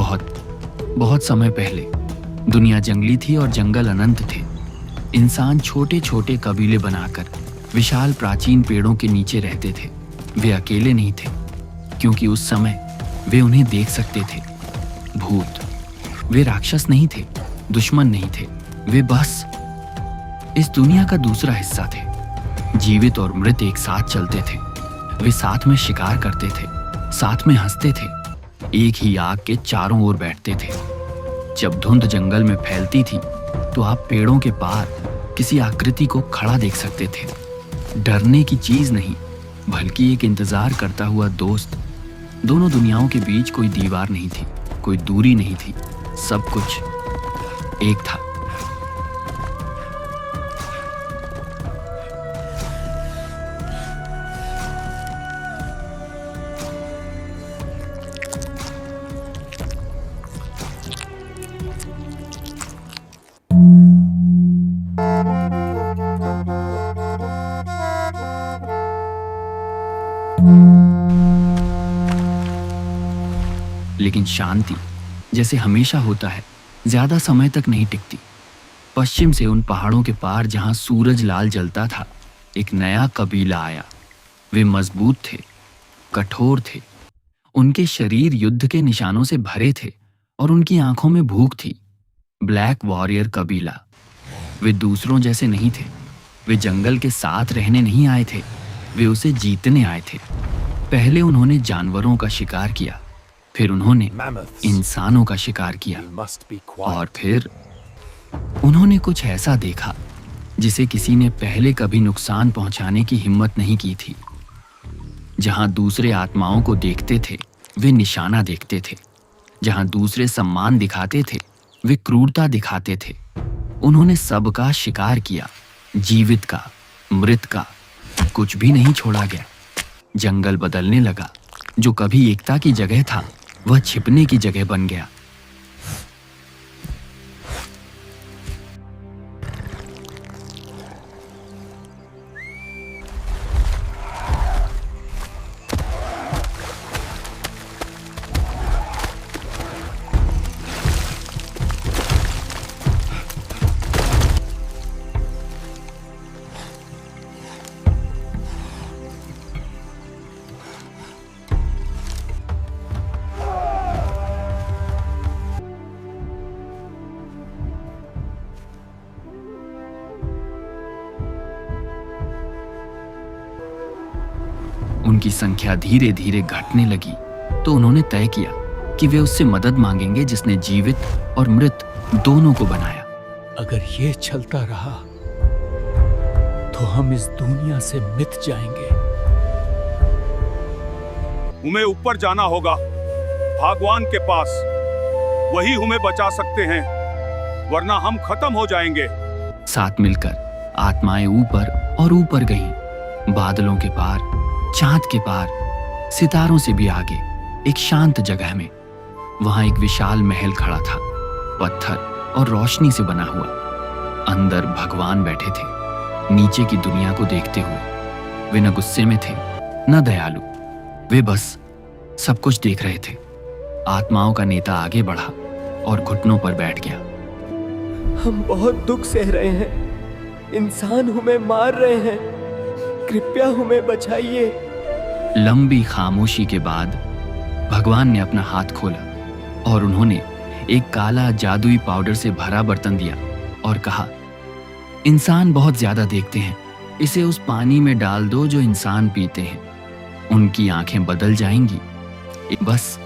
बहुत बहुत समय पहले दुनिया जंगली थी और जंगल अनंत थे। इंसान छोटे छोटे कबीले बनाकर विशाल प्राचीन पेड़ों के नीचे रहते थे। वे अकेले नहीं थे, क्योंकि उस समय वे उन्हें देख सकते थे। भूत। वे राक्षस नहीं थे, दुश्मन नहीं थे, वे बस इस दुनिया का दूसरा हिस्सा थे। जीवित और मृत एक साथ चलते थे। वे साथ में शिकार करते थे, साथ में हंसते थे, एक ही आग के चारों ओर बैठते थे। जब धुंध जंगल में फैलती थी तो आप पेड़ों के पार किसी आकृति को खड़ा देख सकते थे। डरने की चीज नहीं, बल्कि एक इंतजार करता हुआ दोस्त। दोनों दुनियाओं के बीच कोई दीवार नहीं थी, कोई दूरी नहीं थी, सब कुछ एक था। लेकिन शांति, जैसे हमेशा होता है, ज्यादा समय तक नहीं टिकती। पश्चिम से उन पहाड़ों के पार जहां सूरज लाल जलता था, एक नया कबीला आया। वे मजबूत थे, कठोर थे, उनके शरीर युद्ध के निशानों से भरे थे और उनकी आंखों में भूख थी। ब्लैक वॉरियर कबीला। वे दूसरों जैसे नहीं थे। वे जंगल के साथ रहने नहीं आए थे, वे उसे जीतने आए थे। पहले उन्होंने जानवरों का शिकार किया, फिर उन्होंने इंसानों का शिकार किया, और फिर उन्होंने कुछ ऐसा देखा जिसे किसी ने पहले कभी नुकसान पहुंचाने की हिम्मत नहीं की थी। जहां दूसरे आत्माओं को देखते थे, वे निशाना देखते थे। जहां दूसरे सम्मान दिखाते थे, वे क्रूरता दिखाते थे। उन्होंने सबका शिकार किया, जीवित का, मृत का, कुछ भी नहीं छोड़ा गया। जंगल बदलने लगा। जो कभी एकता की जगह था, वह छिपने की जगह बन गया। उनकी संख्या धीरे धीरे घटने लगी, तो उन्होंने तय किया कि वे उससे मदद मांगेंगे जिसने जीवित और मृत दोनों को बनाया। अगर ये चलता रहा तो हम इस दुनिया से मिट जाएंगे। हमें ऊपर जाना होगा, भगवान के पास। वही हमें बचा सकते हैं, वरना हम खत्म हो जाएंगे। साथ मिलकर आत्माएं ऊपर और ऊपर गईं, बादलों के पार, चांद के पार, सितारों से भी आगे, एक शांत जगह में। वहां एक विशाल महल खड़ा था, पत्थर और रोशनी से बना हुआ। अंदर भगवान बैठे थे, नीचे की दुनिया को देखते हुए। वे न गुस्से में थे, न दयालु, वे बस सब कुछ देख रहे थे। आत्माओं का नेता आगे बढ़ा और घुटनों पर बैठ गया। हम बहुत दुख सह रहे हैं, इंसान हमें मार रहे हैं, कृपया हमें बचाइए। लंबी खामोशी के बाद भगवान ने अपना हाथ खोला और उन्होंने एक काला जादुई पाउडर से भरा बर्तन दिया और कहा, इंसान बहुत ज्यादा देखते हैं, इसे उस पानी में डाल दो जो इंसान पीते हैं। उनकी आंखें बदल जाएंगी। बस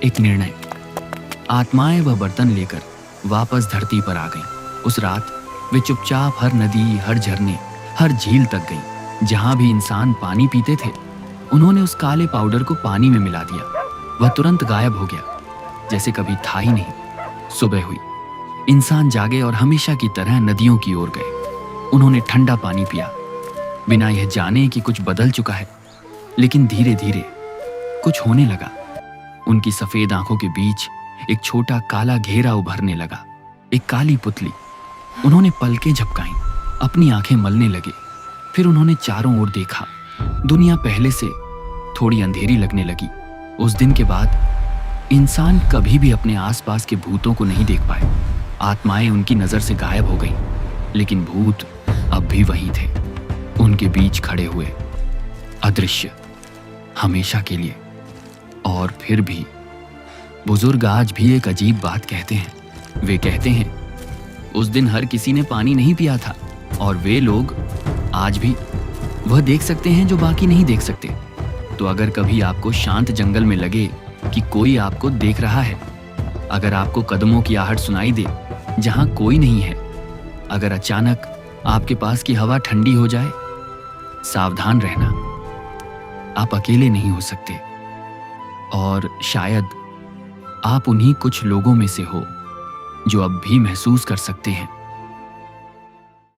एक निर्णय। आत्माएं वह बर्तन लेकर वापस धरती पर आ गईं। उस रात वे चुपचाप हर नदी, हर झरने, हर झील तक गईं। जहां भी इंसान पानी पीते थे, उन्होंने उस काले पाउडर को पानी में मिला दिया। वह तुरंत गायब हो गया, जैसे कभी था ही नहीं। सुबह हुई, इंसान जागे और हमेशा की तरह नदियों की ओर गए। उन्होंने ठंडा पानी पिया, बिना यह जाने कि कुछ बदल चुका है। लेकिन धीरे धीरे कुछ होने लगा। उनकी सफेद आंखों के बीच एक छोटा काला घेरा उभरने लगा, एक काली पुतली। उन्होंने पलकें झपकाईं, अपनी आंखें मलने लगे। फिर उन्होंने चारों ओर देखा। दुनिया पहले से थोड़ी अंधेरी लगने लगी। उस दिन के बाद इंसान कभी भी अपने आसपास के भूतों को नहीं देख पाए। आत्माएं उनकी नजर से गायब हो गईं, लेकिन भूत अब भी वहीं थे, उनके बीच खड़े हुए, अदृश्य, हमेशा के लिए। और फिर भी बुजुर्ग आज भी एक अजीब बात कहते हैं। वे कहते हैं, उस दिन हर किसी ने पानी नहीं पिया था, और वे लोग आज भी वह देख सकते हैं जो बाकी नहीं देख सकते। तो अगर कभी आपको शांत जंगल में लगे कि कोई आपको देख रहा है, अगर आपको कदमों की आहट सुनाई दे जहां कोई नहीं है, अगर अचानक आपके पास की हवा ठंडी हो जाए, सावधान रहना, आप अकेले नहीं हो सकते। और शायद आप उन्हीं कुछ लोगों में से हो जो अब भी महसूस कर सकते हैं